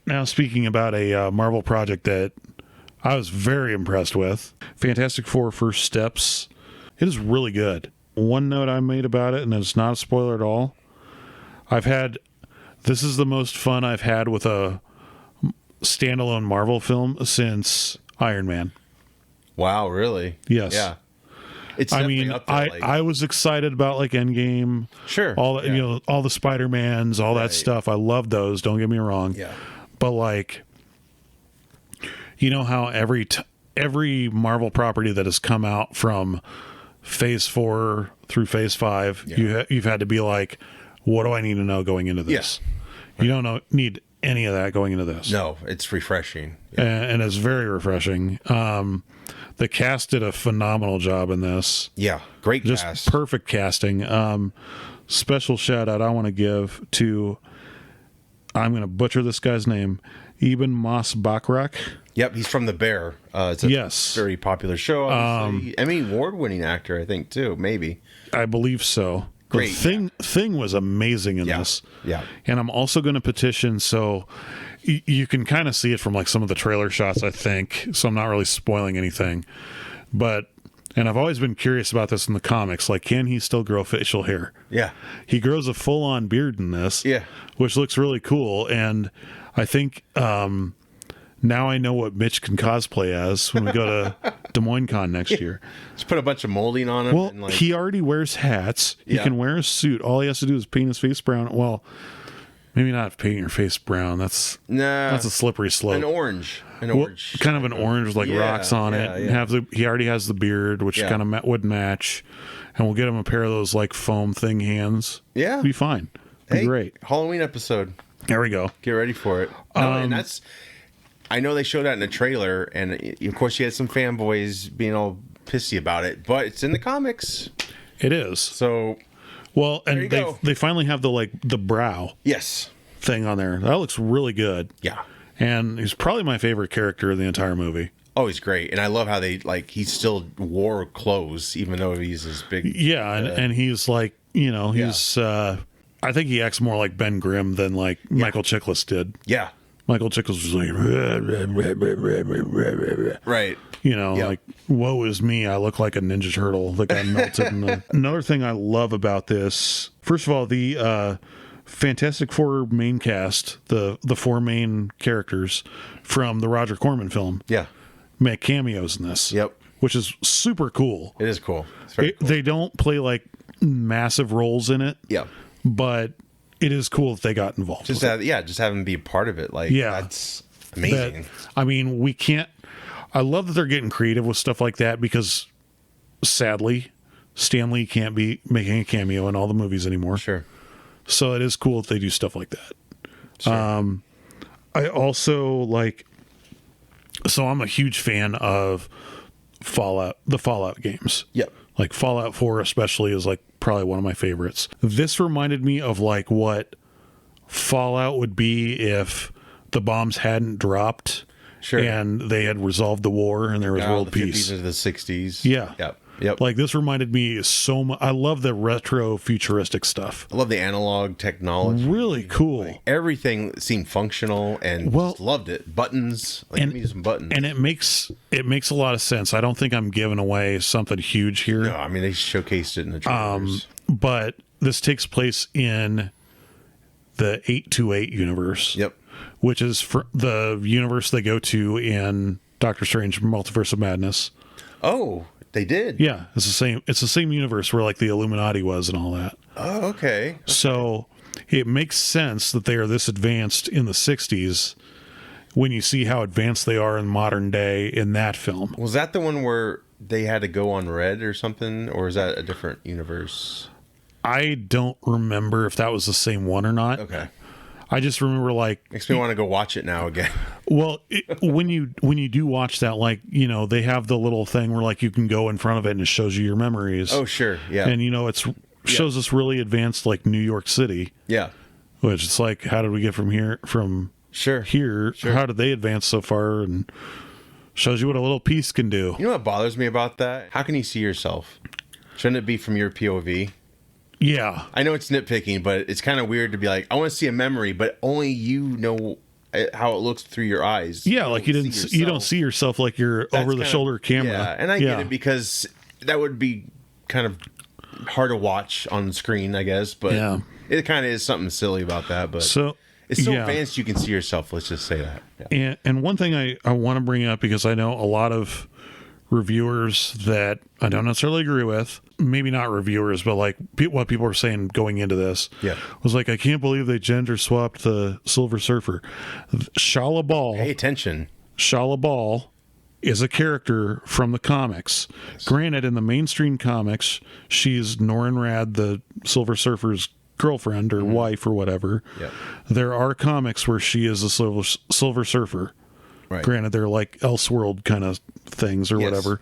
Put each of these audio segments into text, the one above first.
Now, speaking about a Marvel project that I was very impressed with, Fantastic Four First Steps. It is really good. One note I made about it, and it's not a spoiler at all. This is the most fun I've had with a standalone Marvel film since Iron Man. Wow, really? Yes. Yeah. It's I mean, up there, I was excited about like Endgame. Sure. All all the Spider-Mans, all that stuff. I love those. Don't get me wrong. Yeah. But like, you know how every Marvel property that has come out from Phase 4 through Phase 5, you've had to be like, what do I need to know going into this? Yeah. You don't need any of that going into this. No, it's refreshing. Yeah. And it's very refreshing. The cast did a phenomenal job in this. Yeah, great Just cast. perfect casting. Special shout out I want to give to, I'm going to butcher this guy's name, Ebon Moss Bachrach. Yep, he's from The Bear. It's a very popular show. Emmy award-winning actor, I think, too. Maybe. I believe so. Great. Thing was amazing in this. Yeah. And I'm also going to petition, so you can kind of see it from like some of the trailer shots, I think. So I'm not really spoiling anything. And I've always been curious about this in the comics. Like, can he still grow facial hair? Yeah. He grows a full-on beard in this. Yeah. Which looks really cool. And I think now I know what Mitch can cosplay as when we go to Des Moines Con next year. Just put a bunch of molding on him. Well, and he already wears hats. He can wear a suit. All he has to do is paint his face brown. Well, maybe not paint your face brown. That's a slippery slope. An orange. Kind of an orange with like rocks on it. Yeah. He already has the beard, which kind of would match. And we'll get him a pair of those like foam thing hands. Yeah. It'll be fine. Be great. Halloween episode. There we go. Get ready for it. And that's... I know they showed that in the trailer, and of course you had some fanboys being all pissy about it, but it's in the comics. It is. So, well, and they finally have the brow thing on there. That looks really good. Yeah. And he's probably my favorite character in the entire movie. Oh, he's great. And I love how he still wore clothes, even though he's this big... Yeah, and he's like, he's... I think he acts more like Ben Grimm than like Michael Chiklis did. Yeah. Michael Chiklis was like... Right. Like, woe is me, I look like a Ninja Turtle that got melted in the... Another thing I love about this... First of all, the... Fantastic Four main cast, the four main characters from the Roger Corman film, make cameos in this. Yep, which is super cool. It is cool. It's very cool. They don't play like massive roles in it. Yeah, but it is cool that they got involved. Just have them be a part of it. Like, that's amazing. We can't. I love that they're getting creative with stuff like that because, sadly, Stan Lee can't be making a cameo in all the movies anymore. Sure. So it is cool that they do stuff like that. Sure. I also so I'm a huge fan of the Fallout games. Yep. Like Fallout 4 especially is like probably one of my favorites. This reminded me of like what Fallout would be if the bombs hadn't dropped and they had resolved the war and there was world peace. The 50s into the 60s. Yeah. Yep. Like this reminded me so much. I love the retro futuristic stuff. I love the analog technology. Really cool. Like, everything seemed functional and just loved it. Buttons. Give me some buttons. And it makes a lot of sense. I don't think I'm giving away something huge here. No, I mean they showcased it in the trailers. But this takes place in the 828 universe. Yep. Which is the universe they go to in Doctor Strange Multiverse of Madness. Oh, they did? Yeah, it's the same universe where like the Illuminati was and all that. Oh, okay. So it makes sense that they are this advanced in the 60s when you see how advanced they are in modern day in that film. Was that the one where they had to go on red or something? Or is that a different universe? I don't remember if that was the same one or not. Okay. I just remember makes me want to go watch it now again. Well, when you do watch that, they have the little thing where like you can go in front of it and it shows you your memories. Oh, sure. Yeah. And it shows us really advanced like New York City. Yeah. Which it's like, how did we get from here here? Sure. How did they advance so far? And shows you what a little piece can do. You know what bothers me about that? How can you see yourself? Shouldn't it be from your POV? Yeah. I know it's nitpicking, but it's kind of weird to be like, I want to see a memory, but only you know how it looks through your eyes. Yeah, like you don't see yourself like you're over the shoulder camera. Yeah, and I get it because that would be kind of hard to watch on screen, I guess. But it kind of is something silly about that. But it's so advanced you can see yourself. Let's just say that. Yeah. And one thing I want to bring up, because I know a lot of reviewers that I don't necessarily agree with, maybe not reviewers, but like what people are saying going into this, was like, I can't believe they gender swapped the Silver Surfer. Shala Ball. Pay attention. Shala Ball is a character from the comics. Yes. Granted, in the mainstream comics, she's Norrin Rad, the Silver Surfer's girlfriend or wife or whatever. Yep. There are comics where she is a Silver Surfer. Right. Granted, they're like Elseworld kind of things or whatever,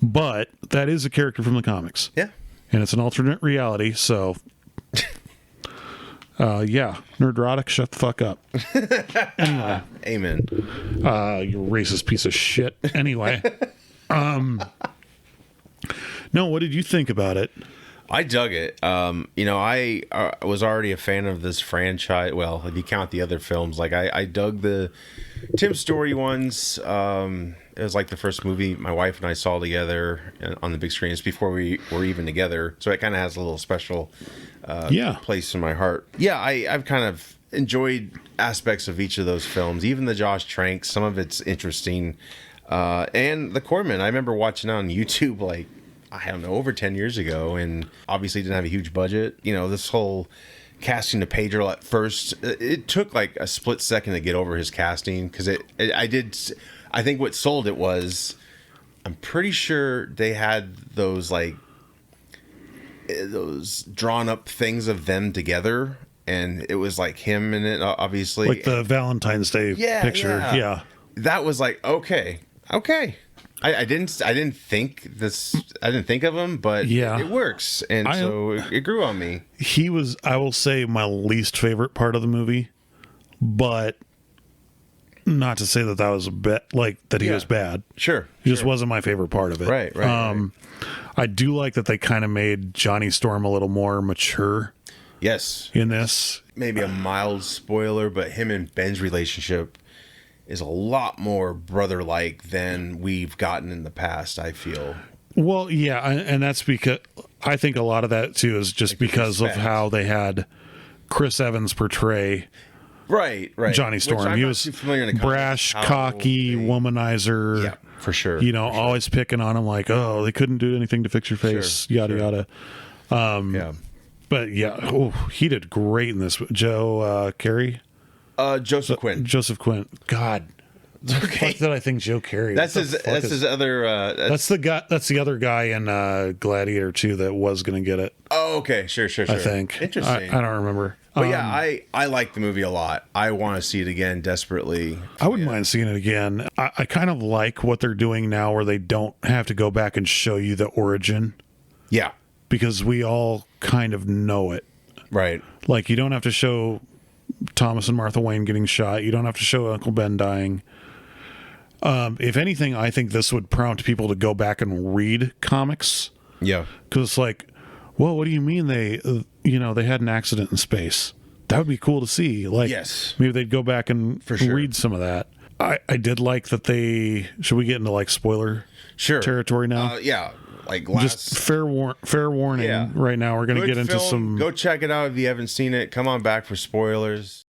but that is a character from the comics. Yeah. And it's an alternate reality, so Nerdrotic, shut the fuck up. Anyway. Amen. You racist piece of shit. Anyway. No, what did you think about it? I dug it. I was already a fan of this franchise. Well, if you count the other films, like I dug the Tim Story ones. It was like the first movie my wife and I saw together on the big screen. It's before we were even together, so it kind of has a little special place in my heart. Yeah, I've kind of enjoyed aspects of each of those films, even the Josh Trank. Some of it's interesting, and the Corman. I remember watching on YouTube like, I don't know, over 10 years ago, and obviously didn't have a huge budget. You know, this whole casting of Pedro at first, it took like a split second to get over his casting, because I think what sold it was, I'm pretty sure they had those drawn up things of them together, and it was like him in it, obviously. Like the Valentine's Day picture. Yeah. That was like, okay. I didn't think of him, but it works, and so it grew on me. He was, I will say, my least favorite part of the movie, but not to say that was a bit like that he was bad. Sure, he just wasn't my favorite part of it. Right. I do like that they kind of made Johnny Storm a little more mature. Yes, in this, maybe a mild spoiler, but him and Ben's relationship is a lot more brother-like than we've gotten in the past, I feel. Well, yeah, and that's because I think a lot of that too is just because of how they had Chris Evans portray Johnny Storm. He was brash, cocky, womanizer. Yeah, for sure. You know, always picking on him like, oh, they couldn't do anything to fix your face, yada yada. But he did great in this. Joe Carey. Joseph Quinn. Joseph Quinn. God. Okay. Did I think Joe Carey? That's his other. That's the guy. That's the other guy in Gladiator 2 that was going to get it. Oh, okay. Sure. I think. Interesting. I don't remember. But I like the movie a lot. I want to see it again desperately. I wouldn't mind seeing it again. I kind of like what they're doing now, where they don't have to go back and show you the origin. Yeah. Because we all kind of know it. Right. Like, you don't have to show Thomas and Martha Wayne getting shot. You don't have to show Uncle Ben dying. If anything, I think this would prompt people to go back and read comics. Yeah. Because it's like, well, what do you mean they had an accident in space? That would be cool to see. Like, maybe they'd go back and read some of that. I did like that should we get into like spoiler territory now? Yeah. Like just fair warning right now. We're going to get into some. Go check it out if you haven't seen it. Come on back for spoilers.